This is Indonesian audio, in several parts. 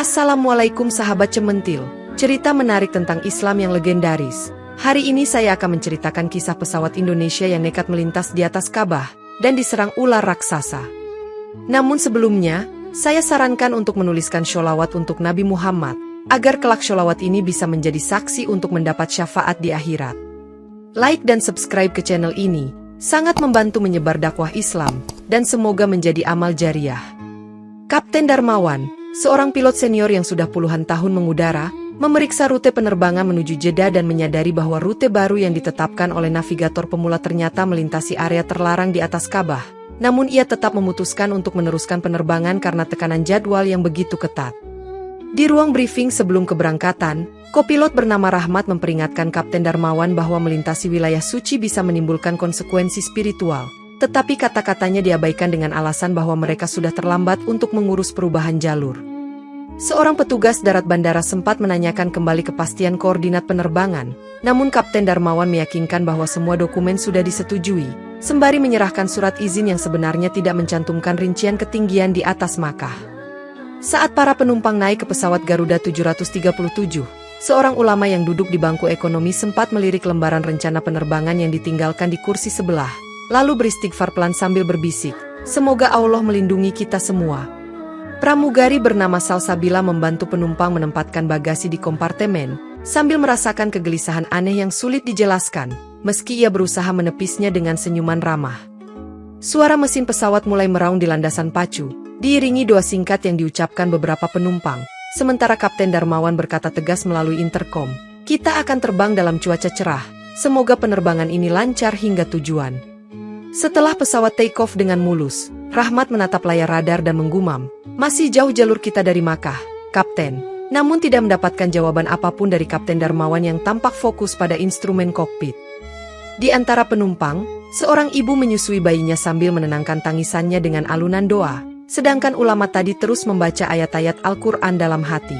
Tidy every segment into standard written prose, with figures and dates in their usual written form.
Assalamualaikum sahabat Cementil, cerita menarik tentang Islam yang legendaris. Hari ini saya akan menceritakan kisah pesawat Indonesia yang nekat melintas di atas Ka'bah dan diserang ular raksasa. Namun sebelumnya, saya sarankan untuk menuliskan sholawat untuk Nabi Muhammad, agar kelak sholawat ini bisa menjadi saksi untuk mendapat syafaat di akhirat. Like dan subscribe ke channel ini, sangat membantu menyebar dakwah Islam, dan semoga menjadi amal jariah. Kapten Darmawan, seorang pilot senior yang sudah puluhan tahun mengudara, memeriksa rute penerbangan menuju Jeddah dan menyadari bahwa rute baru yang ditetapkan oleh navigator pemula ternyata melintasi area terlarang di atas Ka'bah. Namun ia tetap memutuskan untuk meneruskan penerbangan karena tekanan jadwal yang begitu ketat. Di ruang briefing sebelum keberangkatan, kopilot bernama Rahmat memperingatkan Kapten Darmawan bahwa melintasi wilayah suci bisa menimbulkan konsekuensi spiritual. Tetapi kata-katanya diabaikan dengan alasan bahwa mereka sudah terlambat untuk mengurus perubahan jalur. Seorang petugas darat bandara sempat menanyakan kembali kepastian koordinat penerbangan, namun Kapten Darmawan meyakinkan bahwa semua dokumen sudah disetujui, sembari menyerahkan surat izin yang sebenarnya tidak mencantumkan rincian ketinggian di atas Makkah. Saat para penumpang naik ke pesawat Garuda 737, seorang ulama yang duduk di bangku ekonomi sempat melirik lembaran rencana penerbangan yang ditinggalkan di kursi sebelah. Lalu beristighfar pelan sambil berbisik, "Semoga Allah melindungi kita semua." Pramugari bernama Salsabila membantu penumpang menempatkan bagasi di kompartemen, sambil merasakan kegelisahan aneh yang sulit dijelaskan, meski ia berusaha menepisnya dengan senyuman ramah. Suara mesin pesawat mulai meraung di landasan pacu, diiringi doa singkat yang diucapkan beberapa penumpang, sementara Kapten Darmawan berkata tegas melalui interkom, "Kita akan terbang dalam cuaca cerah, semoga penerbangan ini lancar hingga tujuan." Setelah pesawat take off dengan mulus, Rahmat menatap layar radar dan menggumam, "Masih jauh jalur kita dari Makkah, Kapten." Namun tidak mendapatkan jawaban apapun dari Kapten Darmawan yang tampak fokus pada instrumen kokpit. Di antara penumpang, seorang ibu menyusui bayinya sambil menenangkan tangisannya dengan alunan doa, sedangkan ulama tadi terus membaca ayat-ayat Al-Quran dalam hati.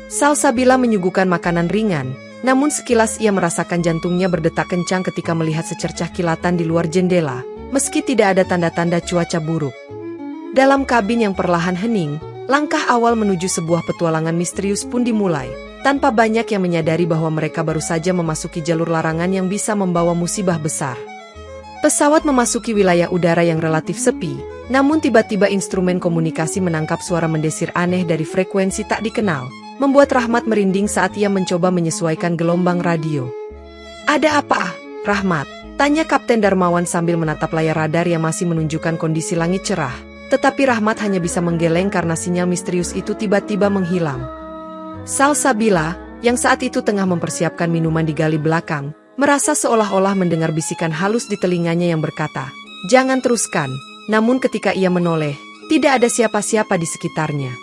Salsabila menyuguhkan makanan ringan, namun sekilas ia merasakan jantungnya berdetak kencang ketika melihat secercah kilatan di luar jendela, meski tidak ada tanda-tanda cuaca buruk. Dalam kabin yang perlahan hening, langkah awal menuju sebuah petualangan misterius pun dimulai, tanpa banyak yang menyadari bahwa mereka baru saja memasuki jalur larangan yang bisa membawa musibah besar. Pesawat memasuki wilayah udara yang relatif sepi, namun tiba-tiba instrumen komunikasi menangkap suara mendesir aneh dari frekuensi tak dikenal, membuat Rahmat merinding saat ia mencoba menyesuaikan gelombang radio. "Ada apa, Rahmat?" tanya Kapten Darmawan sambil menatap layar radar yang masih menunjukkan kondisi langit cerah. Tetapi Rahmat hanya bisa menggeleng karena sinyal misterius itu tiba-tiba menghilang. Salsabila, yang saat itu tengah mempersiapkan minuman di gali belakang, merasa seolah-olah mendengar bisikan halus di telinganya yang berkata, "Jangan teruskan." Namun ketika ia menoleh, tidak ada siapa-siapa di sekitarnya.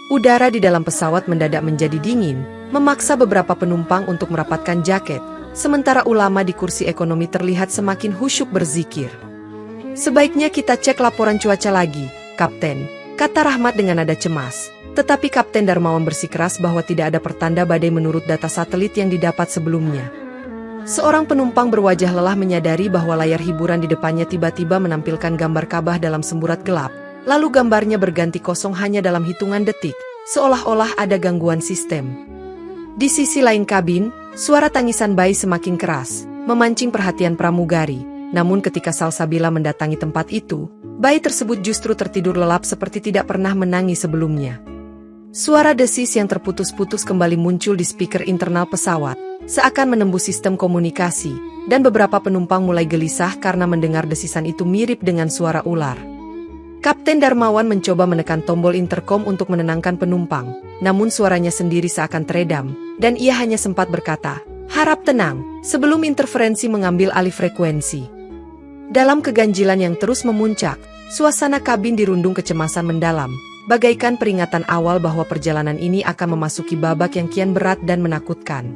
Udara di dalam pesawat mendadak menjadi dingin, memaksa beberapa penumpang untuk merapatkan jaket, sementara ulama di kursi ekonomi terlihat semakin khusyuk berzikir. "Sebaiknya kita cek laporan cuaca lagi, Kapten," kata Rahmat dengan nada cemas. Tetapi Kapten Darmawan bersikeras bahwa tidak ada pertanda badai menurut data satelit yang didapat sebelumnya. Seorang penumpang berwajah lelah menyadari bahwa layar hiburan di depannya tiba-tiba menampilkan gambar Ka'bah dalam semburat gelap. Lalu gambarnya berganti kosong hanya dalam hitungan detik, seolah-olah ada gangguan sistem. Di sisi lain kabin, suara tangisan bayi semakin keras, memancing perhatian pramugari. Namun ketika Salsabila mendatangi tempat itu, bayi tersebut justru tertidur lelap seperti tidak pernah menangis sebelumnya. Suara desis yang terputus-putus kembali muncul di speaker internal pesawat, seakan menembus sistem komunikasi, dan beberapa penumpang mulai gelisah karena mendengar desisan itu mirip dengan suara ular. Kapten Darmawan mencoba menekan tombol interkom untuk menenangkan penumpang, namun suaranya sendiri seakan teredam, dan ia hanya sempat berkata, "Harap tenang," sebelum interferensi mengambil alih frekuensi. Dalam keganjilan yang terus memuncak, suasana kabin dirundung kecemasan mendalam, bagaikan peringatan awal bahwa perjalanan ini akan memasuki babak yang kian berat dan menakutkan.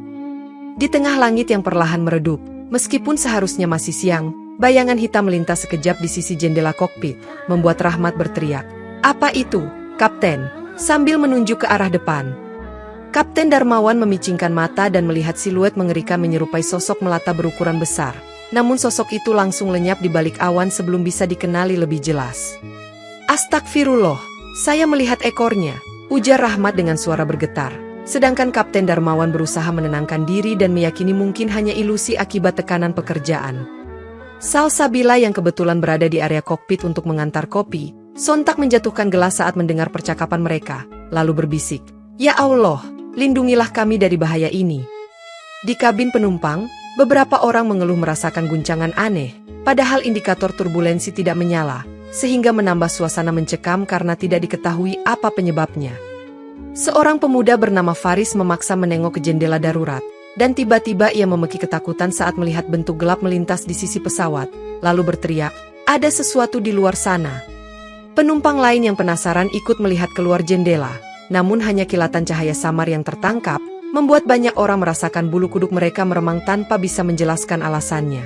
Di tengah langit yang perlahan meredup, meskipun seharusnya masih siang, bayangan hitam melintas sekejap di sisi jendela kokpit, membuat Rahmat berteriak, "Apa itu, Kapten?" sambil menunjuk ke arah depan. Kapten Darmawan memicingkan mata dan melihat siluet mengerikan menyerupai sosok melata berukuran besar. Namun sosok itu langsung lenyap di balik awan sebelum bisa dikenali lebih jelas. "Astagfirullah, saya melihat ekornya," ujar Rahmat dengan suara bergetar. Sedangkan Kapten Darmawan berusaha menenangkan diri dan meyakini mungkin hanya ilusi akibat tekanan pekerjaan. Salsabila yang kebetulan berada di area kokpit untuk mengantar kopi, sontak menjatuhkan gelas saat mendengar percakapan mereka, lalu berbisik, "Ya Allah, lindungilah kami dari bahaya ini." Di kabin penumpang, beberapa orang mengeluh merasakan guncangan aneh, padahal indikator turbulensi tidak menyala, sehingga menambah suasana mencekam karena tidak diketahui apa penyebabnya. Seorang pemuda bernama Faris memaksa menengok ke jendela darurat, dan tiba-tiba ia memeki ketakutan saat melihat bentuk gelap melintas di sisi pesawat, lalu berteriak, "Ada sesuatu di luar sana." Penumpang lain yang penasaran ikut melihat keluar jendela, namun hanya kilatan cahaya samar yang tertangkap, membuat banyak orang merasakan bulu kuduk mereka meremang tanpa bisa menjelaskan alasannya.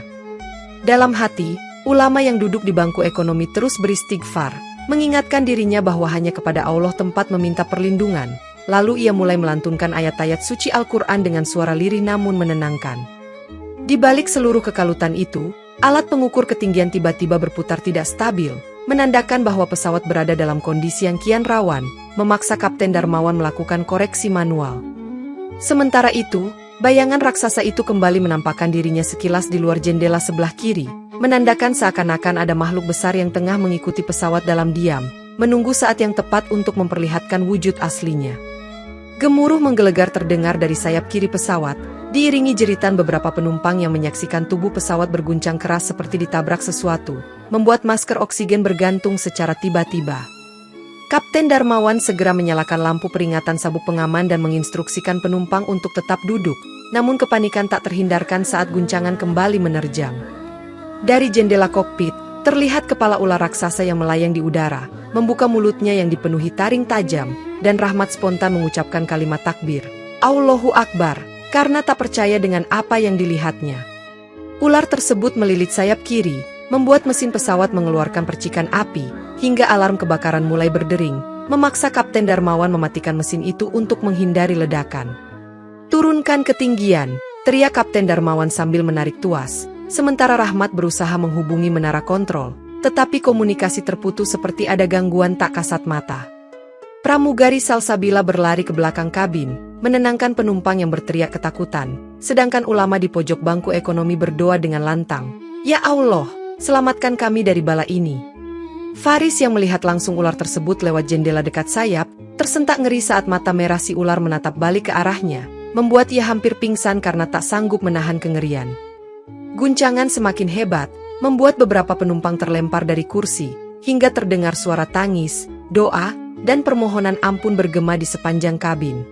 Dalam hati, ulama yang duduk di bangku ekonomi terus beristighfar, mengingatkan dirinya bahwa hanya kepada Allah tempat meminta perlindungan. Lalu ia mulai melantunkan ayat-ayat suci Al-Quran dengan suara lirih namun menenangkan. Di balik seluruh kekalutan itu, alat pengukur ketinggian tiba-tiba berputar tidak stabil, menandakan bahwa pesawat berada dalam kondisi yang kian rawan, memaksa Kapten Darmawan melakukan koreksi manual. Sementara itu, bayangan raksasa itu kembali menampakkan dirinya sekilas di luar jendela sebelah kiri, menandakan seakan-akan ada makhluk besar yang tengah mengikuti pesawat dalam diam, menunggu saat yang tepat untuk memperlihatkan wujud aslinya. Gemuruh menggelegar terdengar dari sayap kiri pesawat, diiringi jeritan beberapa penumpang yang menyaksikan tubuh pesawat berguncang keras seperti ditabrak sesuatu, membuat masker oksigen bergantung secara tiba-tiba. Kapten Darmawan segera menyalakan lampu peringatan sabuk pengaman dan menginstruksikan penumpang untuk tetap duduk, namun kepanikan tak terhindarkan saat guncangan kembali menerjang. Dari jendela kokpit, terlihat kepala ular raksasa yang melayang di udara, membuka mulutnya yang dipenuhi taring tajam, dan Rahmat spontan mengucapkan kalimat takbir, "Allahu Akbar," karena tak percaya dengan apa yang dilihatnya. Ular tersebut melilit sayap kiri, membuat mesin pesawat mengeluarkan percikan api, hingga alarm kebakaran mulai berdering, memaksa Kapten Darmawan mematikan mesin itu untuk menghindari ledakan. "Turunkan ketinggian," teriak Kapten Darmawan sambil menarik tuas. Sementara Rahmat berusaha menghubungi menara kontrol, tetapi komunikasi terputus seperti ada gangguan tak kasat mata. Pramugari Salsabila berlari ke belakang kabin, menenangkan penumpang yang berteriak ketakutan, sedangkan ulama di pojok bangku ekonomi berdoa dengan lantang, "Ya Allah, selamatkan kami dari bala ini." Faris yang melihat langsung ular tersebut lewat jendela dekat sayap, tersentak ngeri saat mata merah si ular menatap balik ke arahnya, membuat ia hampir pingsan karena tak sanggup menahan kengerian. Guncangan semakin hebat, membuat beberapa penumpang terlempar dari kursi, hingga terdengar suara tangis, doa, dan permohonan ampun bergema di sepanjang kabin.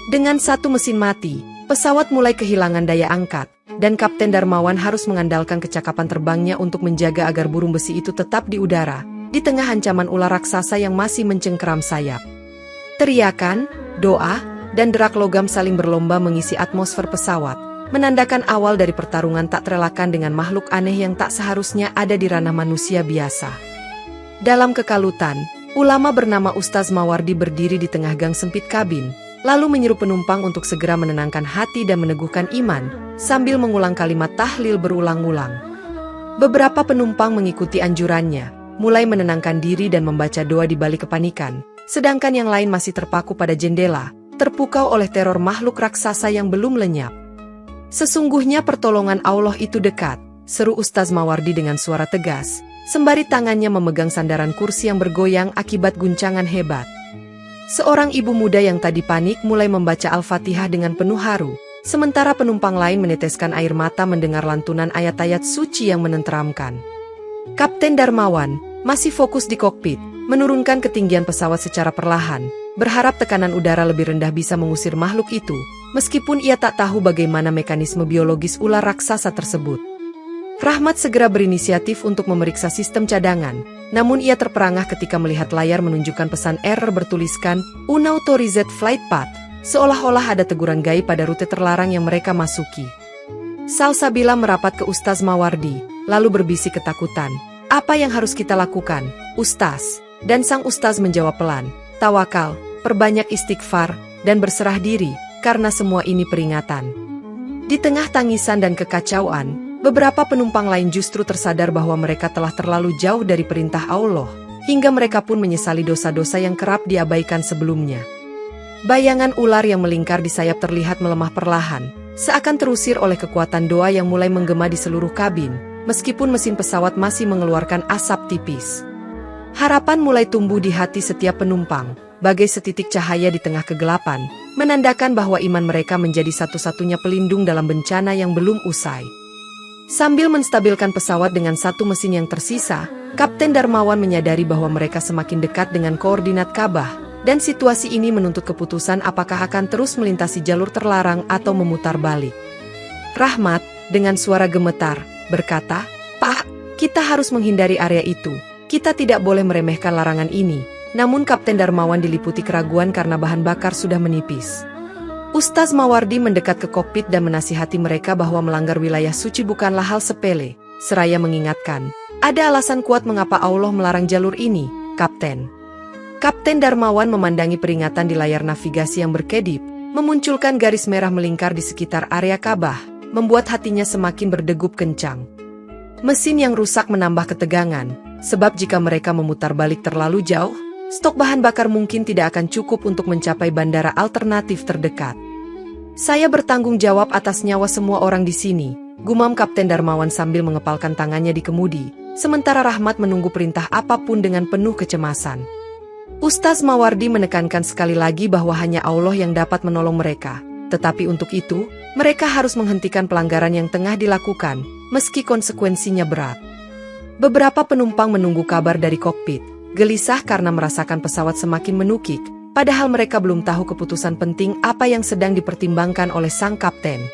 Dengan satu mesin mati, pesawat mulai kehilangan daya angkat, dan Kapten Darmawan harus mengandalkan kecakapan terbangnya untuk menjaga agar burung besi itu tetap di udara, di tengah ancaman ular raksasa yang masih mencengkeram sayap. Teriakan, doa, dan derak logam saling berlomba mengisi atmosfer pesawat, menandakan awal dari pertarungan tak terelakkan dengan makhluk aneh yang tak seharusnya ada di ranah manusia biasa. Dalam kekalutan, ulama bernama Ustaz Mawardi berdiri di tengah gang sempit kabin, lalu menyeru penumpang untuk segera menenangkan hati dan meneguhkan iman, sambil mengulang kalimat tahlil berulang-ulang. Beberapa penumpang mengikuti anjurannya, mulai menenangkan diri dan membaca doa di balik kepanikan, sedangkan yang lain masih terpaku pada jendela, terpukau oleh teror makhluk raksasa yang belum lenyap. "Sesungguhnya pertolongan Allah itu dekat," seru Ustaz Mawardi dengan suara tegas, sembari tangannya memegang sandaran kursi yang bergoyang akibat guncangan hebat. Seorang ibu muda yang tadi panik mulai membaca Al-Fatihah dengan penuh haru, sementara penumpang lain meneteskan air mata mendengar lantunan ayat-ayat suci yang menenteramkan. Kapten Darmawan masih fokus di kokpit, menurunkan ketinggian pesawat secara perlahan, berharap tekanan udara lebih rendah bisa mengusir makhluk itu, meskipun ia tak tahu bagaimana mekanisme biologis ular raksasa tersebut. Rahmat segera berinisiatif untuk memeriksa sistem cadangan, namun ia terperangah ketika melihat layar menunjukkan pesan error bertuliskan Unauthorized Flight Path, seolah-olah ada teguran gaib pada rute terlarang yang mereka masuki. Salsabila merapat ke Ustaz Mawardi, lalu berbisik ketakutan, "Apa yang harus kita lakukan, Ustaz?" Dan sang Ustaz menjawab pelan, "Tawakal, perbanyak istighfar, dan berserah diri, karena semua ini peringatan." Di tengah tangisan dan kekacauan, beberapa penumpang lain justru tersadar bahwa mereka telah terlalu jauh dari perintah Allah, hingga mereka pun menyesali dosa-dosa yang kerap diabaikan sebelumnya. Bayangan ular yang melingkar di sayap terlihat melemah perlahan, seakan terusir oleh kekuatan doa yang mulai menggema di seluruh kabin, meskipun mesin pesawat masih mengeluarkan asap tipis. Harapan mulai tumbuh di hati setiap penumpang, bagai setitik cahaya di tengah kegelapan, menandakan bahwa iman mereka menjadi satu-satunya pelindung dalam bencana yang belum usai. Sambil menstabilkan pesawat dengan satu mesin yang tersisa, Kapten Darmawan menyadari bahwa mereka semakin dekat dengan koordinat Ka'bah, dan situasi ini menuntut keputusan apakah akan terus melintasi jalur terlarang atau memutar balik. Rahmat, dengan suara gemetar, berkata, "Pak, kita harus menghindari area itu. Kita tidak boleh meremehkan larangan ini." Namun Kapten Darmawan diliputi keraguan karena bahan bakar sudah menipis. Ustaz Mawardi mendekat ke kokpit dan menasihati mereka bahwa melanggar wilayah suci bukanlah hal sepele, seraya mengingatkan, "Ada alasan kuat mengapa Allah melarang jalur ini, Kapten." Kapten Darmawan memandangi peringatan di layar navigasi yang berkedip, memunculkan garis merah melingkar di sekitar area Ka'bah, membuat hatinya semakin berdegup kencang. Mesin yang rusak menambah ketegangan, sebab jika mereka memutar balik terlalu jauh, stok bahan bakar mungkin tidak akan cukup untuk mencapai bandara alternatif terdekat. "Saya bertanggung jawab atas nyawa semua orang di sini," gumam Kapten Darmawan sambil mengepalkan tangannya di kemudi, sementara Rahmat menunggu perintah apapun dengan penuh kecemasan. Ustaz Mawardi menekankan sekali lagi bahwa hanya Allah yang dapat menolong mereka, tetapi untuk itu, mereka harus menghentikan pelanggaran yang tengah dilakukan, meski konsekuensinya berat. Beberapa penumpang menunggu kabar dari kokpit, gelisah karena merasakan pesawat semakin menukik, padahal mereka belum tahu keputusan penting apa yang sedang dipertimbangkan oleh sang kapten.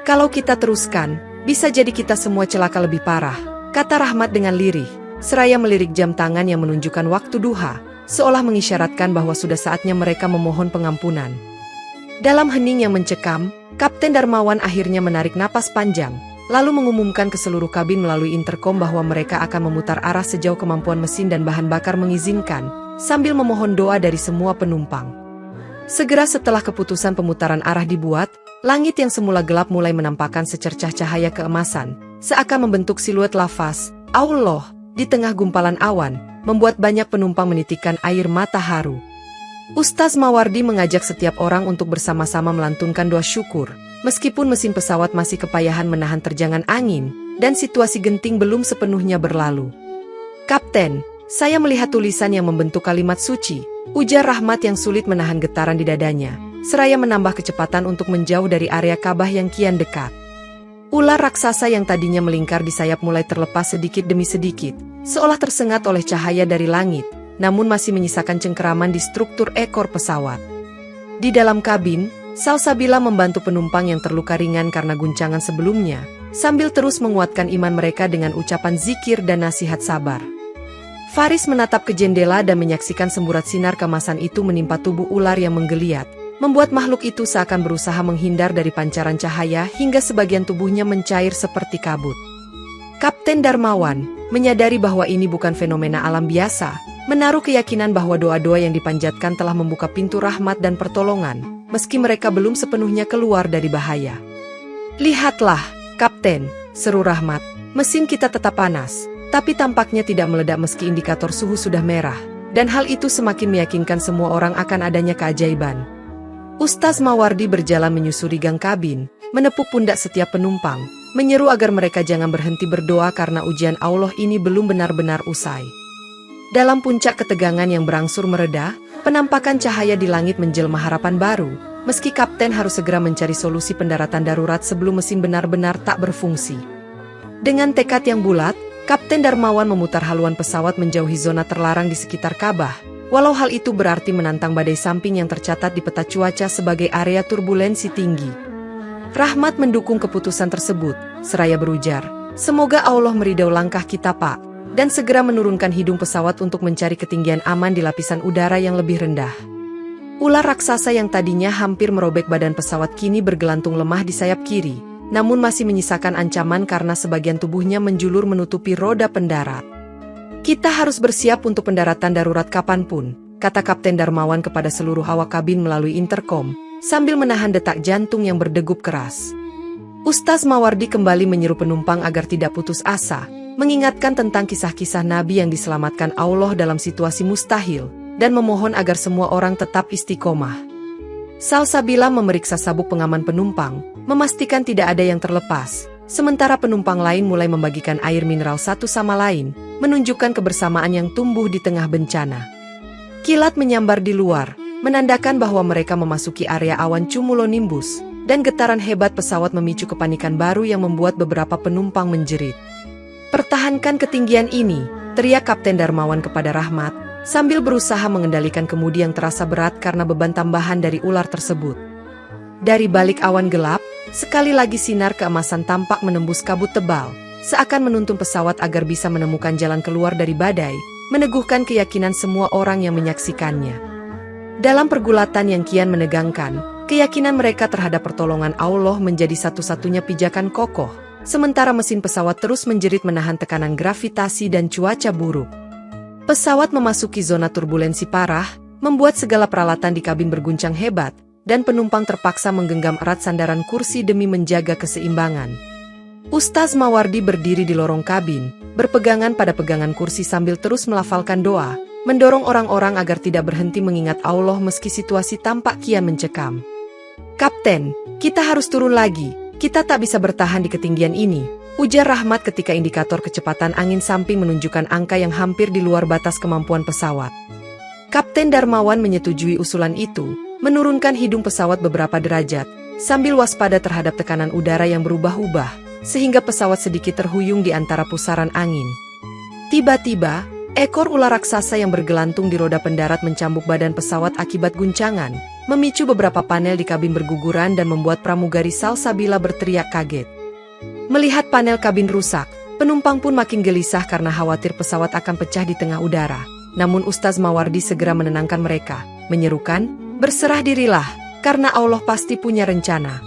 "Kalau kita teruskan, bisa jadi kita semua celaka lebih parah," kata Rahmat dengan lirih, seraya melirik jam tangan yang menunjukkan waktu duha, seolah mengisyaratkan bahwa sudah saatnya mereka memohon pengampunan. Dalam hening yang mencekam, Kapten Darmawan akhirnya menarik napas panjang, lalu mengumumkan ke seluruh kabin melalui interkom bahwa mereka akan memutar arah sejauh kemampuan mesin dan bahan bakar mengizinkan, sambil memohon doa dari semua penumpang. Segera setelah keputusan pemutaran arah dibuat, langit yang semula gelap mulai menampakkan secercah cahaya keemasan, seakan membentuk siluet lafaz, "Allah," di tengah gumpalan awan, membuat banyak penumpang menitikkan air mata haru. Ustaz Mawardi mengajak setiap orang untuk bersama-sama melantunkan doa syukur, meskipun mesin pesawat masih kepayahan menahan terjangan angin, dan situasi genting belum sepenuhnya berlalu. "Kapten, saya melihat tulisan yang membentuk kalimat suci," ujar Rahmat yang sulit menahan getaran di dadanya, seraya menambah kecepatan untuk menjauh dari area Ka'bah yang kian dekat. Ular raksasa yang tadinya melingkar di sayap mulai terlepas sedikit demi sedikit, seolah tersengat oleh cahaya dari langit, namun masih menyisakan cengkeraman di struktur ekor pesawat. Di dalam kabin, Salsabila membantu penumpang yang terluka ringan karena guncangan sebelumnya, sambil terus menguatkan iman mereka dengan ucapan zikir dan nasihat sabar. Faris menatap ke jendela dan menyaksikan semburat sinar kemasan itu menimpa tubuh ular yang menggeliat, membuat makhluk itu seakan berusaha menghindar dari pancaran cahaya hingga sebagian tubuhnya mencair seperti kabut. Kapten Darmawan menyadari bahwa ini bukan fenomena alam biasa, menaruh keyakinan bahwa doa-doa yang dipanjatkan telah membuka pintu rahmat dan pertolongan, meski mereka belum sepenuhnya keluar dari bahaya. "Lihatlah, Kapten," seru Rahmat, "mesin kita tetap panas, tapi tampaknya tidak meledak meski indikator suhu sudah merah, dan hal itu semakin meyakinkan semua orang akan adanya keajaiban." Ustaz Mawardi berjalan menyusuri gang kabin, menepuk pundak setiap penumpang, menyeru agar mereka jangan berhenti berdoa karena ujian Allah ini belum benar-benar usai. Dalam puncak ketegangan yang berangsur mereda, penampakan cahaya di langit menjelma harapan baru, meski kapten harus segera mencari solusi pendaratan darurat sebelum mesin benar-benar tak berfungsi. Dengan tekad yang bulat, Kapten Darmawan memutar haluan pesawat menjauhi zona terlarang di sekitar Ka'bah, walau hal itu berarti menantang badai samping yang tercatat di peta cuaca sebagai area turbulensi tinggi. Rahmat mendukung keputusan tersebut, seraya berujar, "Semoga Allah meridau langkah kita, Pak," dan segera menurunkan hidung pesawat untuk mencari ketinggian aman di lapisan udara yang lebih rendah. Ular raksasa yang tadinya hampir merobek badan pesawat kini bergelantung lemah di sayap kiri, namun masih menyisakan ancaman karena sebagian tubuhnya menjulur menutupi roda pendarat. "Kita harus bersiap untuk pendaratan darurat kapanpun," kata Kapten Darmawan kepada seluruh awak kabin melalui interkom, sambil menahan detak jantung yang berdegup keras. Ustaz Mawardi kembali menyeru penumpang agar tidak putus asa, mengingatkan tentang kisah-kisah Nabi yang diselamatkan Allah dalam situasi mustahil, dan memohon agar semua orang tetap istiqomah. Salsabila memeriksa sabuk pengaman penumpang, memastikan tidak ada yang terlepas, sementara penumpang lain mulai membagikan air mineral satu sama lain, menunjukkan kebersamaan yang tumbuh di tengah bencana. Kilat menyambar di luar, menandakan bahwa mereka memasuki area awan cumulonimbus, dan getaran hebat pesawat memicu kepanikan baru yang membuat beberapa penumpang menjerit. "Pertahankan ketinggian ini," teriak Kapten Darmawan kepada Rahmat, sambil berusaha mengendalikan kemudi yang terasa berat karena beban tambahan dari ular tersebut. Dari balik awan gelap, sekali lagi sinar keemasan tampak menembus kabut tebal, seakan menuntun pesawat agar bisa menemukan jalan keluar dari badai, meneguhkan keyakinan semua orang yang menyaksikannya. Dalam pergulatan yang kian menegangkan, keyakinan mereka terhadap pertolongan Allah menjadi satu-satunya pijakan kokoh, sementara mesin pesawat terus menjerit menahan tekanan gravitasi dan cuaca buruk. Pesawat memasuki zona turbulensi parah, membuat segala peralatan di kabin berguncang hebat, dan penumpang terpaksa menggenggam erat sandaran kursi demi menjaga keseimbangan. Ustaz Mawardi berdiri di lorong kabin, berpegangan pada pegangan kursi sambil terus melafalkan doa, mendorong orang-orang agar tidak berhenti mengingat Allah meski situasi tampak kian mencekam. "Kapten, kita harus turun lagi, kita tak bisa bertahan di ketinggian ini," ujar Rahmat ketika indikator kecepatan angin samping menunjukkan angka yang hampir di luar batas kemampuan pesawat. Kapten Darmawan menyetujui usulan itu, menurunkan hidung pesawat beberapa derajat, sambil waspada terhadap tekanan udara yang berubah-ubah, sehingga pesawat sedikit terhuyung di antara pusaran angin. Tiba-tiba, ekor ular raksasa yang bergelantung di roda pendarat mencambuk badan pesawat akibat guncangan, memicu beberapa panel di kabin berguguran dan membuat pramugari Salsabila berteriak kaget. Melihat panel kabin rusak, penumpang pun makin gelisah karena khawatir pesawat akan pecah di tengah udara. Namun Ustaz Mawardi segera menenangkan mereka, menyerukan, "Berserah dirilah, karena Allah pasti punya rencana."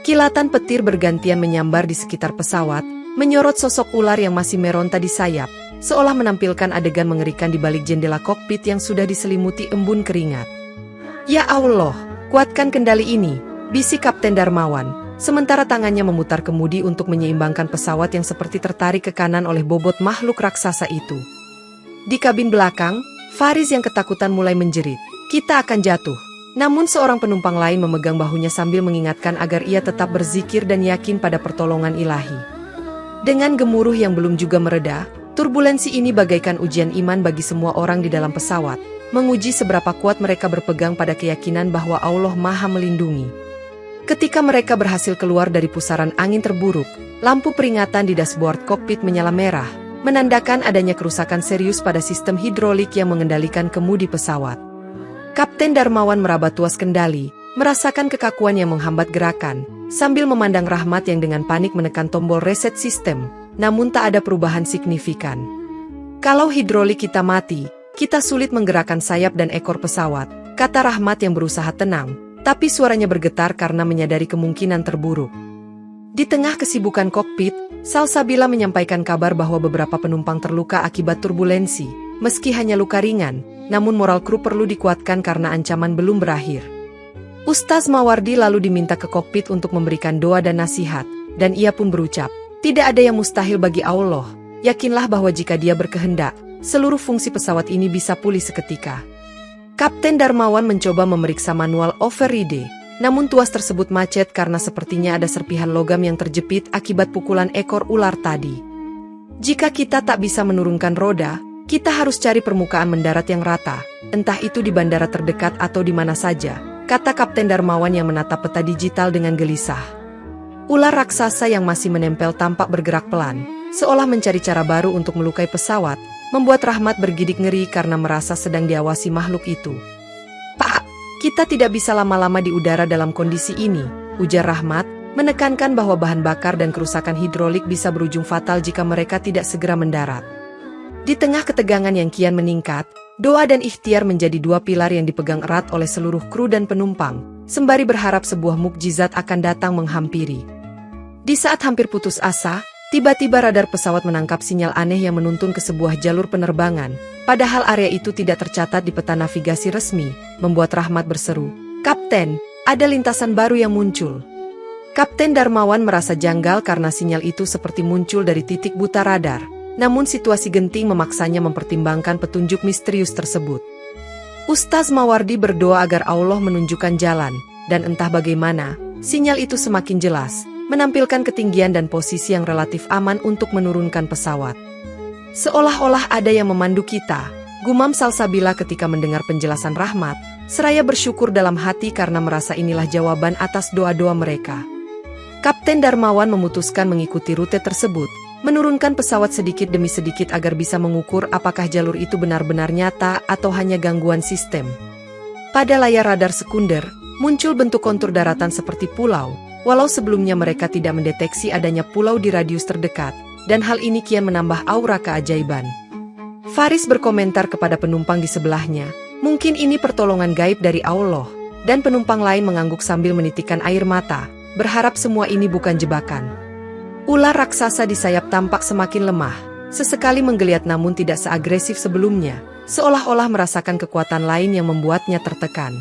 Kilatan petir bergantian menyambar di sekitar pesawat, menyorot sosok ular yang masih meronta di sayap, seolah menampilkan adegan mengerikan di balik jendela kokpit yang sudah diselimuti embun keringat. "Ya Allah, kuatkan kendali ini," bisik Kapten Darmawan, sementara tangannya memutar kemudi untuk menyeimbangkan pesawat yang seperti tertarik ke kanan oleh bobot makhluk raksasa itu. Di kabin belakang, Faris yang ketakutan mulai menjerit, "Kita akan jatuh." Namun seorang penumpang lain memegang bahunya sambil mengingatkan agar ia tetap berzikir dan yakin pada pertolongan ilahi. Dengan gemuruh yang belum juga mereda, turbulensi ini bagaikan ujian iman bagi semua orang di dalam pesawat, menguji seberapa kuat mereka berpegang pada keyakinan bahwa Allah Maha Melindungi. Ketika mereka berhasil keluar dari pusaran angin terburuk, lampu peringatan di dashboard kokpit menyala merah, menandakan adanya kerusakan serius pada sistem hidrolik yang mengendalikan kemudi pesawat. Kapten Darmawan meraba tuas kendali, merasakan kekakuan yang menghambat gerakan, sambil memandang Rahmat yang dengan panik menekan tombol reset sistem, namun tak ada perubahan signifikan. "Kalau hidrolik kita mati, kita sulit menggerakkan sayap dan ekor pesawat," kata Rahmat yang berusaha tenang, tapi suaranya bergetar karena menyadari kemungkinan terburuk. Di tengah kesibukan kokpit, Salsabila menyampaikan kabar bahwa beberapa penumpang terluka akibat turbulensi, meski hanya luka ringan, namun moral kru perlu dikuatkan karena ancaman belum berakhir. Ustaz Mawardi lalu diminta ke kokpit untuk memberikan doa dan nasihat, dan ia pun berucap, "Tidak ada yang mustahil bagi Allah, yakinlah bahwa jika Dia berkehendak, seluruh fungsi pesawat ini bisa pulih seketika." Kapten Darmawan mencoba memeriksa manual override, namun tuas tersebut macet karena sepertinya ada serpihan logam yang terjepit akibat pukulan ekor ular tadi. "Jika kita tak bisa menurunkan roda, kita harus cari permukaan mendarat yang rata, entah itu di bandara terdekat atau di mana saja," kata Kapten Darmawan yang menatap peta digital dengan gelisah. Ular raksasa yang masih menempel tampak bergerak pelan, seolah mencari cara baru untuk melukai pesawat, membuat Rahmat bergidik ngeri karena merasa sedang diawasi makhluk itu. "Pak, kita tidak bisa lama-lama di udara dalam kondisi ini," ujar Rahmat, menekankan bahwa bahan bakar dan kerusakan hidrolik bisa berujung fatal jika mereka tidak segera mendarat. Di tengah ketegangan yang kian meningkat, doa dan ikhtiar menjadi dua pilar yang dipegang erat oleh seluruh kru dan penumpang, sembari berharap sebuah mukjizat akan datang menghampiri. Di saat hampir putus asa, tiba-tiba radar pesawat menangkap sinyal aneh yang menuntun ke sebuah jalur penerbangan, padahal area itu tidak tercatat di peta navigasi resmi, membuat Rahmat berseru, "Kapten, ada lintasan baru yang muncul." Kapten Darmawan merasa janggal karena sinyal itu seperti muncul dari titik buta radar, namun situasi genting memaksanya mempertimbangkan petunjuk misterius tersebut. Ustaz Mawardi berdoa agar Allah menunjukkan jalan, dan entah bagaimana, sinyal itu semakin jelas, menampilkan ketinggian dan posisi yang relatif aman untuk menurunkan pesawat. Seolah-olah ada yang memandu kita, gumam Salsabila ketika mendengar penjelasan Rahmat, seraya bersyukur dalam hati karena merasa inilah jawaban atas doa-doa mereka. Kapten Darmawan memutuskan mengikuti rute tersebut, menurunkan pesawat sedikit demi sedikit agar bisa mengukur apakah jalur itu benar-benar nyata atau hanya gangguan sistem. Pada layar radar sekunder, muncul bentuk kontur daratan seperti pulau, walau sebelumnya mereka tidak mendeteksi adanya pulau di radius terdekat, dan hal ini kian menambah aura keajaiban. Faris berkomentar kepada penumpang di sebelahnya, mungkin ini pertolongan gaib dari Allah, dan penumpang lain mengangguk sambil menitikkan air mata, berharap semua ini bukan jebakan. Ular raksasa di sayap tampak semakin lemah, sesekali menggeliat namun tidak seagresif sebelumnya, seolah-olah merasakan kekuatan lain yang membuatnya tertekan.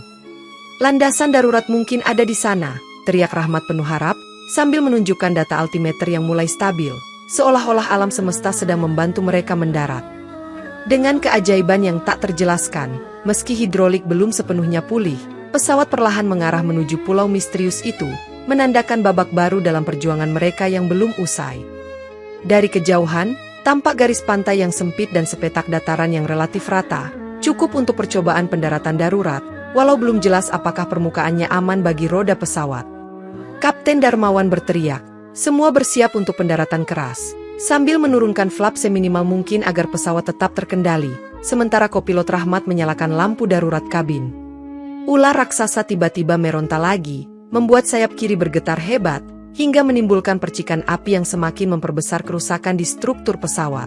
Landasan darurat mungkin ada di sana, teriak Rahmat penuh harap, sambil menunjukkan data altimeter yang mulai stabil, seolah-olah alam semesta sedang membantu mereka mendarat. Dengan keajaiban yang tak terjelaskan, meski hidrolik belum sepenuhnya pulih, pesawat perlahan mengarah menuju pulau misterius itu, menandakan babak baru dalam perjuangan mereka yang belum usai. Dari kejauhan, tampak garis pantai yang sempit dan sepetak dataran yang relatif rata, cukup untuk percobaan pendaratan darurat, walau belum jelas apakah permukaannya aman bagi roda pesawat. Kapten Darmawan berteriak, semua bersiap untuk pendaratan keras, sambil menurunkan flap seminimal mungkin agar pesawat tetap terkendali, sementara kopilot Rahmat menyalakan lampu darurat kabin. Ular raksasa tiba-tiba meronta lagi, membuat sayap kiri bergetar hebat, hingga menimbulkan percikan api yang semakin memperbesar kerusakan di struktur pesawat.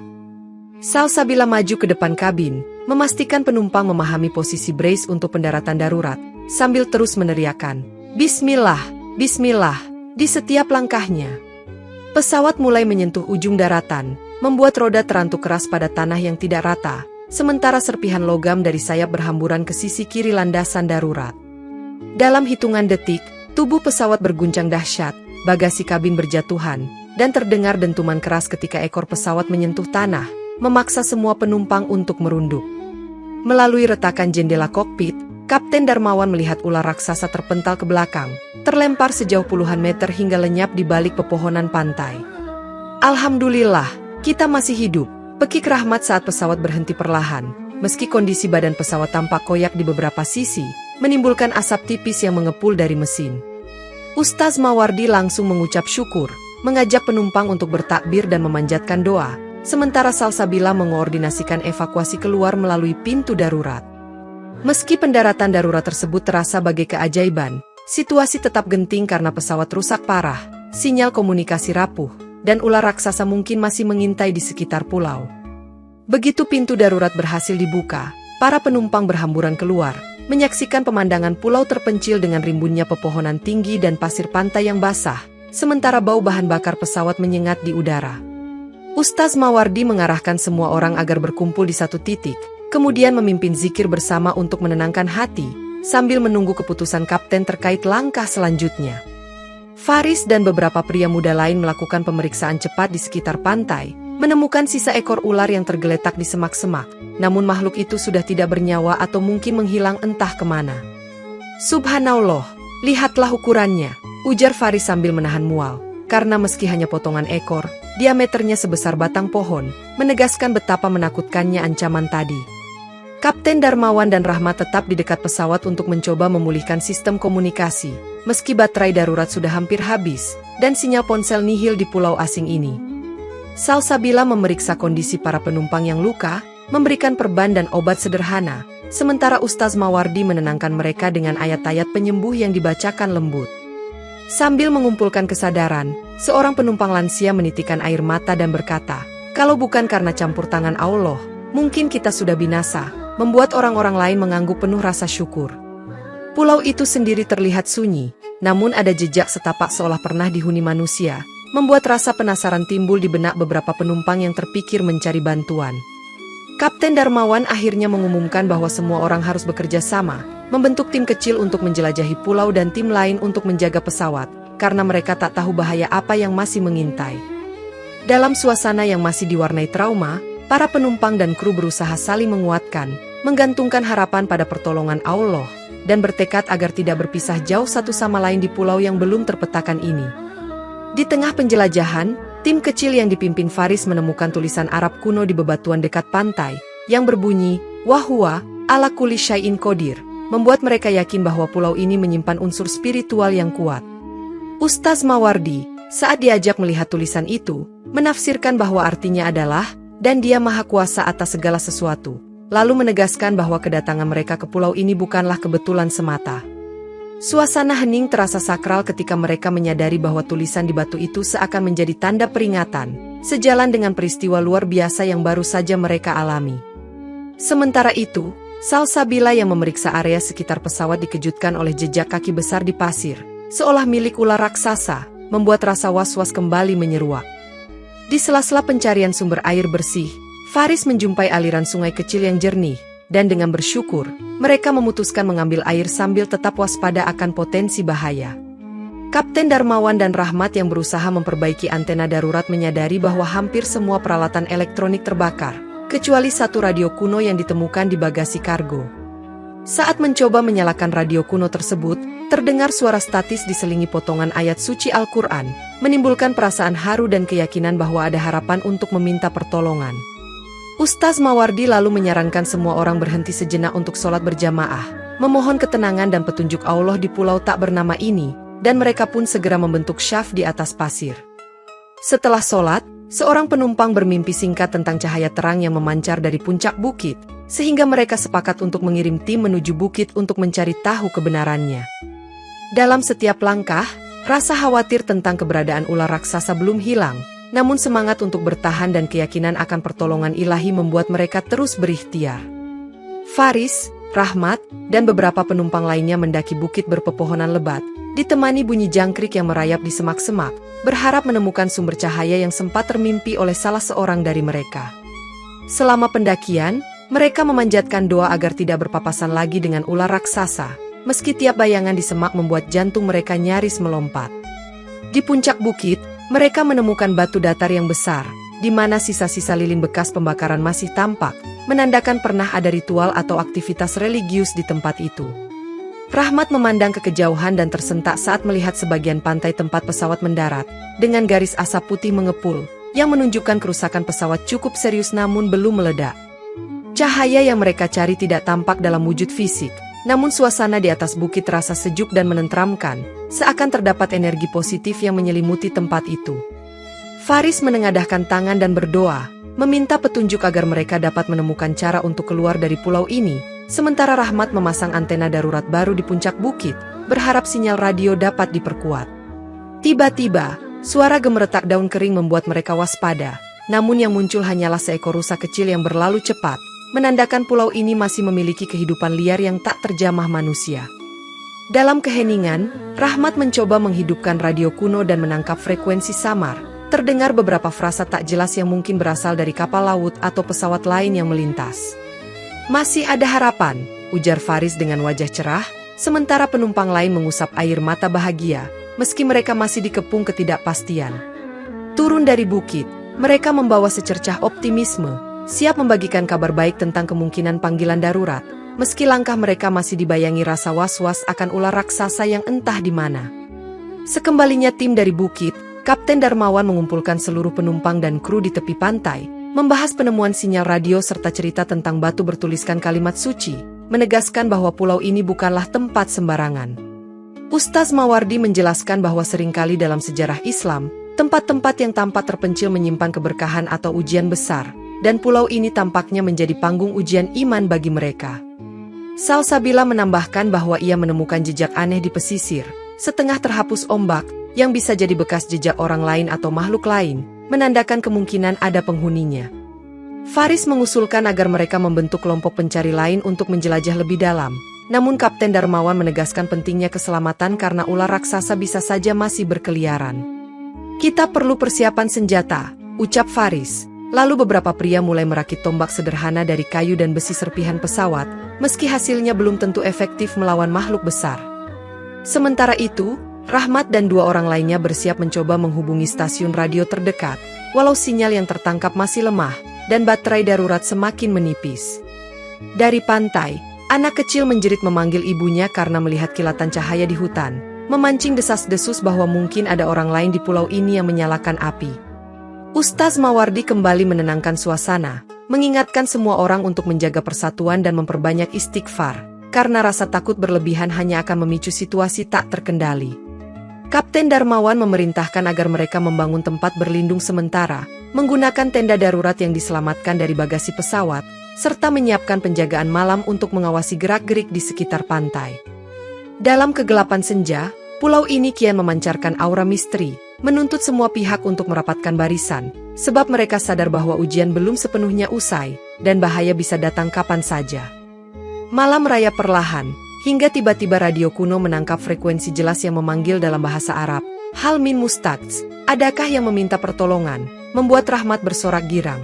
Salsabila maju ke depan kabin, memastikan penumpang memahami posisi brace untuk pendaratan darurat, sambil terus meneriakkan, "Bismillah, Bismillah," di setiap langkahnya. Pesawat mulai menyentuh ujung daratan, membuat roda terantuk keras pada tanah yang tidak rata, sementara serpihan logam dari sayap berhamburan ke sisi kiri landasan darurat. Dalam hitungan detik, tubuh pesawat berguncang dahsyat, bagasi kabin berjatuhan, dan terdengar dentuman keras ketika ekor pesawat menyentuh tanah, memaksa semua penumpang untuk merunduk. Melalui retakan jendela kokpit, Kapten Darmawan melihat ular raksasa terpental ke belakang, terlempar sejauh puluhan meter hingga lenyap di balik pepohonan pantai. "Alhamdulillah, kita masih hidup," pekik Rahmat saat pesawat berhenti perlahan, meski kondisi badan pesawat tampak koyak di beberapa sisi, menimbulkan asap tipis yang mengepul dari mesin. Ustaz Mawardi langsung mengucap syukur, mengajak penumpang untuk bertakbir dan memanjatkan doa, sementara Salsabila mengoordinasikan evakuasi keluar melalui pintu darurat. Meski pendaratan darurat tersebut terasa bagai keajaiban, situasi tetap genting karena pesawat rusak parah, sinyal komunikasi rapuh, dan ular raksasa mungkin masih mengintai di sekitar pulau. Begitu pintu darurat berhasil dibuka, para penumpang berhamburan keluar, menyaksikan pemandangan pulau terpencil dengan rimbunnya pepohonan tinggi dan pasir pantai yang basah, sementara bau bahan bakar pesawat menyengat di udara. Ustaz Mawardi mengarahkan semua orang agar berkumpul di satu titik, kemudian memimpin zikir bersama untuk menenangkan hati, sambil menunggu keputusan kapten terkait langkah selanjutnya. Faris dan beberapa pria muda lain melakukan pemeriksaan cepat di sekitar pantai, menemukan sisa ekor ular yang tergeletak di semak-semak, namun makhluk itu sudah tidak bernyawa atau mungkin menghilang entah kemana. "Subhanallah, lihatlah ukurannya," ujar Faris sambil menahan mual, karena meski hanya potongan ekor, diameternya sebesar batang pohon, menegaskan betapa menakutkannya ancaman tadi. Kapten Darmawan dan Rahmat tetap di dekat pesawat untuk mencoba memulihkan sistem komunikasi, meski baterai darurat sudah hampir habis, dan sinyal ponsel nihil di pulau asing ini. Salsabila memeriksa kondisi para penumpang yang luka, memberikan perban dan obat sederhana, sementara Ustaz Mawardi menenangkan mereka dengan ayat-ayat penyembuh yang dibacakan lembut. Sambil mengumpulkan kesadaran, seorang penumpang lansia menitikan air mata dan berkata, "Kalau bukan karena campur tangan Allah, mungkin kita sudah binasa," membuat orang-orang lain mengangguk penuh rasa syukur. Pulau itu sendiri terlihat sunyi, namun ada jejak setapak seolah pernah dihuni manusia, membuat rasa penasaran timbul di benak beberapa penumpang yang terpikir mencari bantuan. Kapten Darmawan akhirnya mengumumkan bahwa semua orang harus bekerja sama, membentuk tim kecil untuk menjelajahi pulau dan tim lain untuk menjaga pesawat, karena mereka tak tahu bahaya apa yang masih mengintai. Dalam suasana yang masih diwarnai trauma, para penumpang dan kru berusaha saling menguatkan, menggantungkan harapan pada pertolongan Allah, dan bertekad agar tidak berpisah jauh satu sama lain di pulau yang belum terpetakan ini. Di tengah penjelajahan, tim kecil yang dipimpin Faris menemukan tulisan Arab kuno di bebatuan dekat pantai, yang berbunyi, "Wahwa, ala kulli syai'in qadir," membuat mereka yakin bahwa pulau ini menyimpan unsur spiritual yang kuat. Ustaz Mawardi, saat diajak melihat tulisan itu, menafsirkan bahwa artinya adalah, dan Dia Maha Kuasa atas segala sesuatu, lalu menegaskan bahwa kedatangan mereka ke pulau ini bukanlah kebetulan semata. Suasana hening terasa sakral ketika mereka menyadari bahwa tulisan di batu itu seakan menjadi tanda peringatan, sejalan dengan peristiwa luar biasa yang baru saja mereka alami. Sementara itu, Salsabila yang memeriksa area sekitar pesawat dikejutkan oleh jejak kaki besar di pasir, seolah milik ular raksasa, membuat rasa was-was kembali menyeruak. Di sela-sela pencarian sumber air bersih, Faris menjumpai aliran sungai kecil yang jernih, dan dengan bersyukur, mereka memutuskan mengambil air sambil tetap waspada akan potensi bahaya. Kapten Darmawan dan Rahmat yang berusaha memperbaiki antena darurat menyadari bahwa hampir semua peralatan elektronik terbakar, kecuali satu radio kuno yang ditemukan di bagasi kargo. Saat mencoba menyalakan radio kuno tersebut, terdengar suara statis diselingi potongan ayat suci Al-Quran, menimbulkan perasaan haru dan keyakinan bahwa ada harapan untuk meminta pertolongan. Ustaz Mawardi lalu menyarankan semua orang berhenti sejenak untuk sholat berjamaah, memohon ketenangan dan petunjuk Allah di pulau tak bernama ini, dan mereka pun segera membentuk syaf di atas pasir. Setelah sholat, seorang penumpang bermimpi singkat tentang cahaya terang yang memancar dari puncak bukit, sehingga mereka sepakat untuk mengirim tim menuju bukit untuk mencari tahu kebenarannya. Dalam setiap langkah, rasa khawatir tentang keberadaan ular raksasa belum hilang, namun semangat untuk bertahan dan keyakinan akan pertolongan ilahi membuat mereka terus berikhtiar. Faris, Rahmat, dan beberapa penumpang lainnya mendaki bukit berpepohonan lebat, ditemani bunyi jangkrik yang merayap di semak-semak, berharap menemukan sumber cahaya yang sempat termimpi oleh salah seorang dari mereka. Selama pendakian, mereka memanjatkan doa agar tidak berpapasan lagi dengan ular raksasa, meski tiap bayangan di semak membuat jantung mereka nyaris melompat. Di puncak bukit, mereka menemukan batu datar yang besar, di mana sisa-sisa lilin bekas pembakaran masih tampak, menandakan pernah ada ritual atau aktivitas religius di tempat itu. Rahmat memandang ke kejauhan dan tersentak saat melihat sebagian pantai tempat pesawat mendarat, dengan garis asap putih mengepul, yang menunjukkan kerusakan pesawat cukup serius namun belum meledak. Cahaya yang mereka cari tidak tampak dalam wujud fisik, namun suasana di atas bukit terasa sejuk dan menenteramkan, seakan terdapat energi positif yang menyelimuti tempat itu. Faris menengadahkan tangan dan berdoa, meminta petunjuk agar mereka dapat menemukan cara untuk keluar dari pulau ini, sementara Rahmat memasang antena darurat baru di puncak bukit, berharap sinyal radio dapat diperkuat. Tiba-tiba, suara gemeretak daun kering membuat mereka waspada, namun yang muncul hanyalah seekor rusa kecil yang berlalu cepat, menandakan pulau ini masih memiliki kehidupan liar yang tak terjamah manusia. Dalam keheningan, Rahmat mencoba menghidupkan radio kuno dan menangkap frekuensi samar. Terdengar beberapa frasa tak jelas yang mungkin berasal dari kapal laut atau pesawat lain yang melintas. "Masih ada harapan," ujar Faris dengan wajah cerah, sementara penumpang lain mengusap air mata bahagia, meski mereka masih dikepung ketidakpastian. Turun dari bukit, mereka membawa secercah optimisme, siap membagikan kabar baik tentang kemungkinan panggilan darurat, meski langkah mereka masih dibayangi rasa was-was akan ular raksasa yang entah di mana. Sekembalinya tim dari bukit, Kapten Darmawan mengumpulkan seluruh penumpang dan kru di tepi pantai, membahas penemuan sinyal radio serta cerita tentang batu bertuliskan kalimat suci, menegaskan bahwa pulau ini bukanlah tempat sembarangan. Ustaz Mawardi menjelaskan bahwa seringkali dalam sejarah Islam, tempat-tempat yang tampak terpencil menyimpan keberkahan atau ujian besar, dan pulau ini tampaknya menjadi panggung ujian iman bagi mereka. Salsabila menambahkan bahwa ia menemukan jejak aneh di pesisir, setengah terhapus ombak, yang bisa jadi bekas jejak orang lain atau makhluk lain, menandakan kemungkinan ada penghuninya. Faris mengusulkan agar mereka membentuk kelompok pencari lain untuk menjelajah lebih dalam, namun Kapten Darmawan menegaskan pentingnya keselamatan karena ular raksasa bisa saja masih berkeliaran. "Kita perlu persiapan senjata," ucap Faris. Lalu beberapa pria mulai merakit tombak sederhana dari kayu dan besi serpihan pesawat, meski hasilnya belum tentu efektif melawan makhluk besar. Sementara itu, Rahmat dan dua orang lainnya bersiap mencoba menghubungi stasiun radio terdekat, walau sinyal yang tertangkap masih lemah, dan baterai darurat semakin menipis. Dari pantai, anak kecil menjerit memanggil ibunya karena melihat kilatan cahaya di hutan, memancing desas-desus bahwa mungkin ada orang lain di pulau ini yang menyalakan api. Ustaz Mawardi kembali menenangkan suasana, mengingatkan semua orang untuk menjaga persatuan dan memperbanyak istighfar, karena rasa takut berlebihan hanya akan memicu situasi tak terkendali. Kapten Darmawan memerintahkan agar mereka membangun tempat berlindung sementara, menggunakan tenda darurat yang diselamatkan dari bagasi pesawat, serta menyiapkan penjagaan malam untuk mengawasi gerak-gerik di sekitar pantai. Dalam kegelapan senja, pulau ini kian memancarkan aura misteri, menuntut semua pihak untuk merapatkan barisan, sebab mereka sadar bahwa ujian belum sepenuhnya usai, dan bahaya bisa datang kapan saja. Malam raya perlahan, hingga tiba-tiba radio kuno menangkap frekuensi jelas yang memanggil dalam bahasa Arab, "Hal min mustaqz, adakah yang meminta pertolongan?" membuat Rahmat bersorak girang.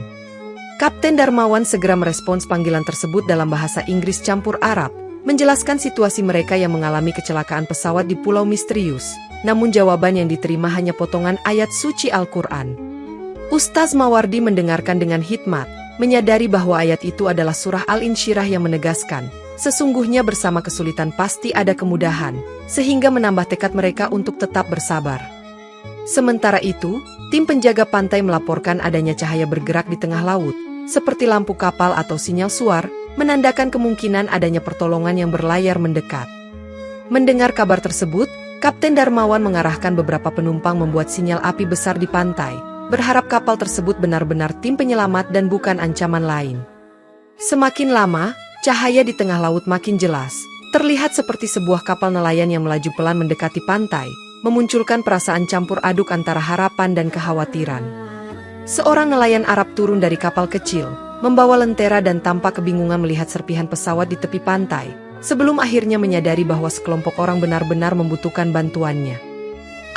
Kapten Darmawan segera merespons panggilan tersebut dalam bahasa Inggris campur Arab, menjelaskan situasi mereka yang mengalami kecelakaan pesawat di pulau misterius, namun jawaban yang diterima hanya potongan ayat suci Al-Quran. Ustaz Mawardi mendengarkan dengan hikmat, menyadari bahwa ayat itu adalah surah Al-Insyirah yang menegaskan, sesungguhnya bersama kesulitan pasti ada kemudahan, sehingga menambah tekad mereka untuk tetap bersabar. Sementara itu, tim penjaga pantai melaporkan adanya cahaya bergerak di tengah laut, seperti lampu kapal atau sinyal suar, menandakan kemungkinan adanya pertolongan yang berlayar mendekat. Mendengar kabar tersebut, Kapten Darmawan mengarahkan beberapa penumpang membuat sinyal api besar di pantai, berharap kapal tersebut benar-benar tim penyelamat dan bukan ancaman lain. Semakin lama, cahaya di tengah laut makin jelas, terlihat seperti sebuah kapal nelayan yang melaju pelan mendekati pantai, memunculkan perasaan campur aduk antara harapan dan kekhawatiran. Seorang nelayan Arab turun dari kapal kecil, membawa lentera dan tampak kebingungan melihat serpihan pesawat di tepi pantai, sebelum akhirnya menyadari bahwa sekelompok orang benar-benar membutuhkan bantuannya.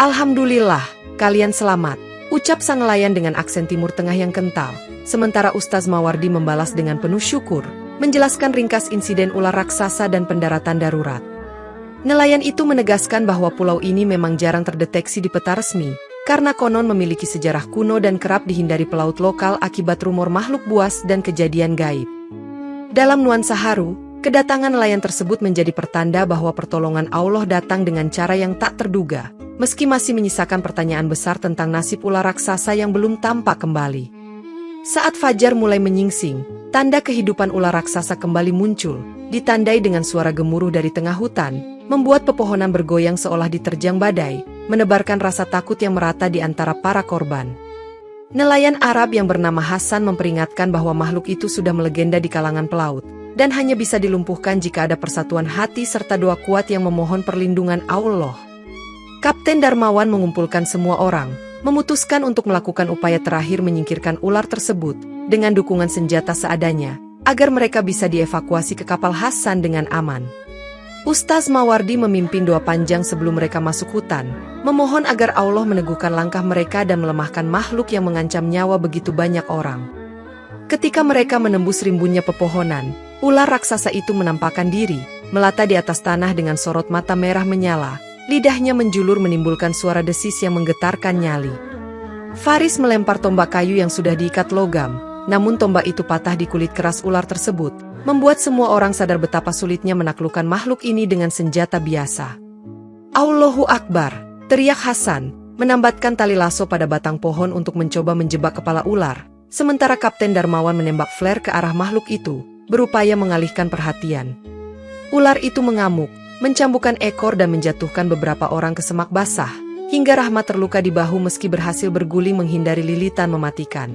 "Alhamdulillah, kalian selamat," ucap sang nelayan dengan aksen Timur Tengah yang kental, sementara Ustaz Mawardi membalas dengan penuh syukur, menjelaskan ringkas insiden ular raksasa dan pendaratan darurat. Nelayan itu menegaskan bahwa pulau ini memang jarang terdeteksi di peta resmi, karena konon memiliki sejarah kuno dan kerap dihindari pelaut lokal akibat rumor makhluk buas dan kejadian gaib. Dalam nuansa haru, kedatangan nelayan tersebut menjadi pertanda bahwa pertolongan Allah datang dengan cara yang tak terduga, meski masih menyisakan pertanyaan besar tentang nasib ular raksasa yang belum tampak kembali. Saat fajar mulai menyingsing, tanda kehidupan ular raksasa kembali muncul, ditandai dengan suara gemuruh dari tengah hutan, membuat pepohonan bergoyang seolah diterjang badai, menebarkan rasa takut yang merata di antara para korban. Nelayan Arab yang bernama Hasan memperingatkan bahwa makhluk itu sudah melegenda di kalangan pelaut, dan hanya bisa dilumpuhkan jika ada persatuan hati serta doa kuat yang memohon perlindungan Allah. Kapten Darmawan mengumpulkan semua orang, memutuskan untuk melakukan upaya terakhir menyingkirkan ular tersebut, dengan dukungan senjata seadanya, agar mereka bisa dievakuasi ke kapal Hasan dengan aman. Ustaz Mawardi memimpin doa panjang sebelum mereka masuk hutan, memohon agar Allah meneguhkan langkah mereka dan melemahkan makhluk yang mengancam nyawa begitu banyak orang. Ketika mereka menembus rimbunnya pepohonan, ular raksasa itu menampakkan diri, melata di atas tanah dengan sorot mata merah menyala, lidahnya menjulur menimbulkan suara desis yang menggetarkan nyali. Faris melempar tombak kayu yang sudah diikat logam, namun tombak itu patah di kulit keras ular tersebut, membuat semua orang sadar betapa sulitnya menaklukkan makhluk ini dengan senjata biasa. "Allahu Akbar!" teriak Hasan, menambatkan tali lasso pada batang pohon untuk mencoba menjebak kepala ular, sementara Kapten Darmawan menembak flare ke arah makhluk itu, berupaya mengalihkan perhatian. Ular itu mengamuk, mencambukkan ekor dan menjatuhkan beberapa orang ke semak basah, hingga Rahmat terluka di bahu meski berhasil berguling menghindari lilitan mematikan.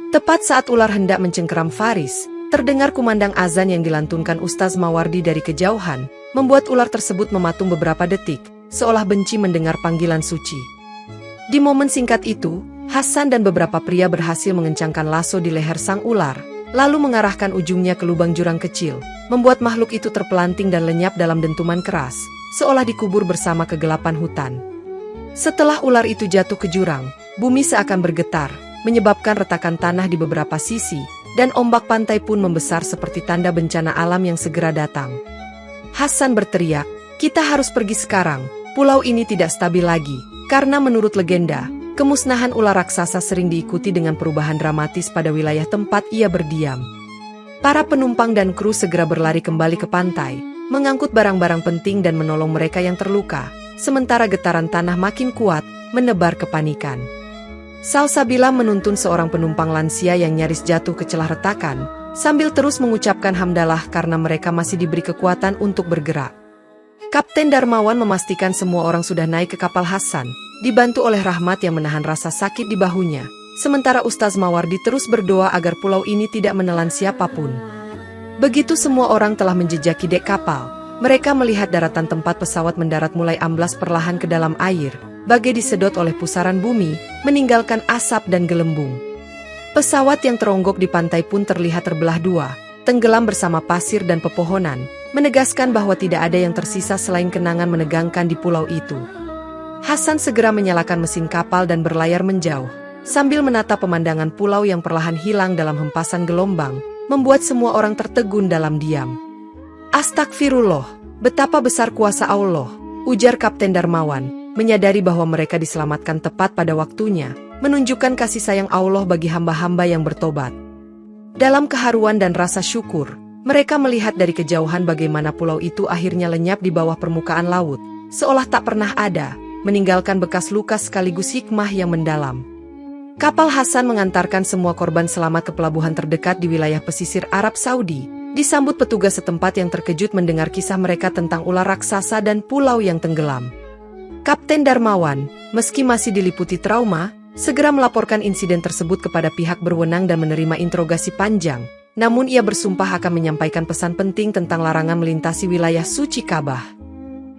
Tepat saat ular hendak mencengkeram Faris, terdengar kumandang azan yang dilantunkan Ustaz Mawardi dari kejauhan, membuat ular tersebut mematung beberapa detik, seolah benci mendengar panggilan suci. Di momen singkat itu, Hasan dan beberapa pria berhasil mengencangkan lasso di leher sang ular, lalu mengarahkan ujungnya ke lubang jurang kecil, membuat makhluk itu terpelanting dan lenyap dalam dentuman keras, seolah dikubur bersama kegelapan hutan. Setelah ular itu jatuh ke jurang, bumi seakan bergetar, menyebabkan retakan tanah di beberapa sisi, dan ombak pantai pun membesar seperti tanda bencana alam yang segera datang. Hasan berteriak, "Kita harus pergi sekarang, pulau ini tidak stabil lagi, karena menurut legenda, Kemusnahan ular raksasa sering diikuti dengan perubahan dramatis pada wilayah tempat ia berdiam. Para penumpang dan kru segera berlari kembali ke pantai, mengangkut barang-barang penting dan menolong mereka yang terluka, sementara getaran tanah makin kuat, menebar kepanikan. Salsabila menuntun seorang penumpang lansia yang nyaris jatuh ke celah retakan, sambil terus mengucapkan hamdalah karena mereka masih diberi kekuatan untuk bergerak. Kapten Darmawan memastikan semua orang sudah naik ke kapal Hasan, dibantu oleh Rahmat yang menahan rasa sakit di bahunya, sementara Ustaz Mawardi terus berdoa agar pulau ini tidak menelan siapapun. Begitu semua orang telah menjejaki dek kapal, mereka melihat daratan tempat pesawat mendarat mulai amblas perlahan ke dalam air, bagai disedot oleh pusaran bumi, meninggalkan asap dan gelembung. Pesawat yang teronggok di pantai pun terlihat terbelah dua, tenggelam bersama pasir dan pepohonan, menegaskan bahwa tidak ada yang tersisa selain kenangan menegangkan di pulau itu. Hasan segera menyalakan mesin kapal dan berlayar menjauh, sambil menatap pemandangan pulau yang perlahan hilang dalam hempasan gelombang, membuat semua orang tertegun dalam diam. Astagfirullah, betapa besar kuasa Allah, ujar Kapten Darmawan, menyadari bahwa mereka diselamatkan tepat pada waktunya, menunjukkan kasih sayang Allah bagi hamba-hamba yang bertobat. Dalam keharuan dan rasa syukur, mereka melihat dari kejauhan bagaimana pulau itu akhirnya lenyap di bawah permukaan laut, seolah tak pernah ada, meninggalkan bekas luka sekaligus hikmah yang mendalam. Kapal Hasan mengantarkan semua korban selamat ke pelabuhan terdekat di wilayah pesisir Arab Saudi, disambut petugas setempat yang terkejut mendengar kisah mereka tentang ular raksasa dan pulau yang tenggelam. Kapten Darmawan, meski masih diliputi trauma, segera melaporkan insiden tersebut kepada pihak berwenang dan menerima interogasi panjang. Namun ia bersumpah akan menyampaikan pesan penting tentang larangan melintasi wilayah suci Ka'bah.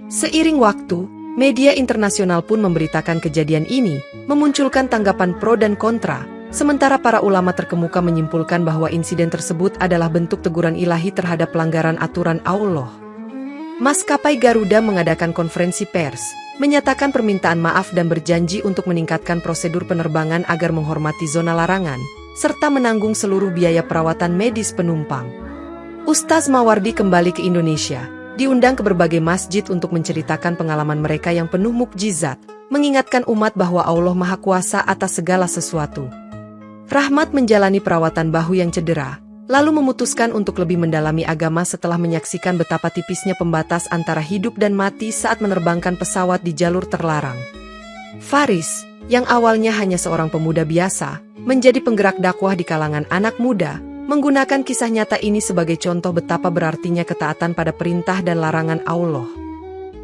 Seiring waktu, media internasional pun memberitakan kejadian ini, memunculkan tanggapan pro dan kontra, sementara para ulama terkemuka menyimpulkan bahwa insiden tersebut adalah bentuk teguran ilahi terhadap pelanggaran aturan Allah. Maskapai Garuda mengadakan konferensi pers, menyatakan permintaan maaf dan berjanji untuk meningkatkan prosedur penerbangan agar menghormati zona larangan, serta menanggung seluruh biaya perawatan medis penumpang. Ustaz Mawardi kembali ke Indonesia, diundang ke berbagai masjid untuk menceritakan pengalaman mereka yang penuh mukjizat, mengingatkan umat bahwa Allah Maha Kuasa atas segala sesuatu. Rahmat menjalani perawatan bahu yang cedera, lalu memutuskan untuk lebih mendalami agama setelah menyaksikan betapa tipisnya pembatas antara hidup dan mati saat menerbangkan pesawat di jalur terlarang. Faris, yang awalnya hanya seorang pemuda biasa, menjadi penggerak dakwah di kalangan anak muda, menggunakan kisah nyata ini sebagai contoh betapa berartinya ketaatan pada perintah dan larangan Allah.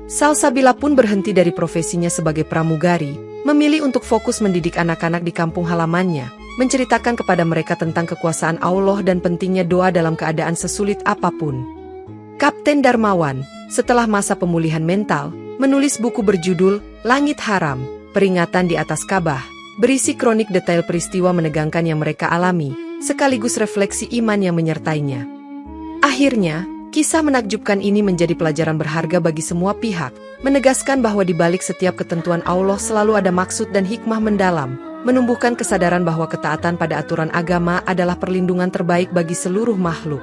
Salsabila pun berhenti dari profesinya sebagai pramugari, memilih untuk fokus mendidik anak-anak di kampung halamannya, menceritakan kepada mereka tentang kekuasaan Allah dan pentingnya doa dalam keadaan sesulit apapun. Kapten Darmawan, setelah masa pemulihan mental, menulis buku berjudul Langit Haram, Peringatan di Atas Ka'bah, berisi kronik detail peristiwa menegangkan yang mereka alami, sekaligus refleksi iman yang menyertainya. Akhirnya, kisah menakjubkan ini menjadi pelajaran berharga bagi semua pihak, menegaskan bahwa di balik setiap ketentuan Allah selalu ada maksud dan hikmah mendalam, menumbuhkan kesadaran bahwa ketaatan pada aturan agama adalah perlindungan terbaik bagi seluruh makhluk.